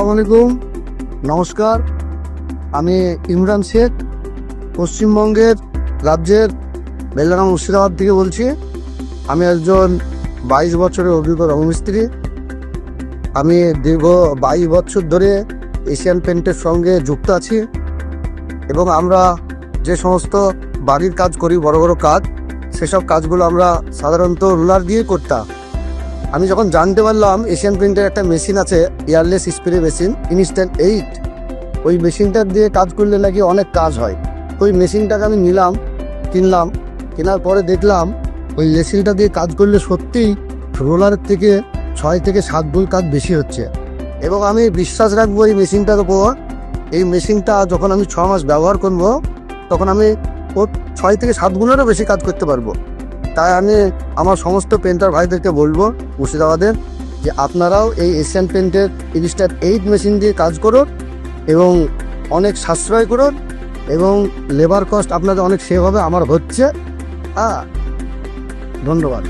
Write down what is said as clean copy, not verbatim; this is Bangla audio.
আসসালামু আলাইকুম, নমস্কার। আমি ইমরান শেখ, পশ্চিমবঙ্গের রাজ্যের বেলডাঙ্গা মুর্শিদাবাদ থেকে বলছি। আমি একজন 22 বছরের অভিজ্ঞ রংমিস্ত্রি। আমি দীর্ঘ 22 বছর ধরে এশিয়ান পেন্টের সঙ্গে যুক্ত আছি এবং আমরা যে সমস্ত বাড়ির কাজ করি, বড় বড় কাজ, সেসব কাজগুলো আমরা সাধারণত রোলার দিয়ে করতাম। আমি যখন জানতে পারলাম এশিয়ান পেন্টের একটা মেশিন আছে, এয়ারলেস স্প্রে মেশিন ইনস্ট্যান্ট 8, ওই মেশিনটা দিয়ে কাজ করলে নাকি অনেক কাজ হয়। ওই মেশিনটাকে আমি কিনলাম। কেনার পরে দেখলাম ওই মেশিনটা দিয়ে কাজ করলে সত্যিই রোলারের থেকে 6 থেকে 7 গুণ কাজ বেশি হচ্ছে এবং আমি বিশ্বাস রাখবো এই মেশিনটার উপর। এই মেশিনটা যখন আমি 6 মাস ব্যবহার করব, তখন আমি 6 থেকে 7 গুণেরও বেশি কাজ করতে পারবো। তাই আমি আমার সমস্ত পেন্টার ভাইদেরকে বলবো মুর্শিদাবাদের, যে আপনারাও এই এশিয়ান পেন্টের ইনস্ট্যান্ট 8 মেশিন দিয়ে কাজ করুন এবং অনেক সাশ্রয় করুন এবং লেবার কস্ট আপনাদের অনেক সেভ হবে। আমার হচ্ছে। ধন্যবাদ।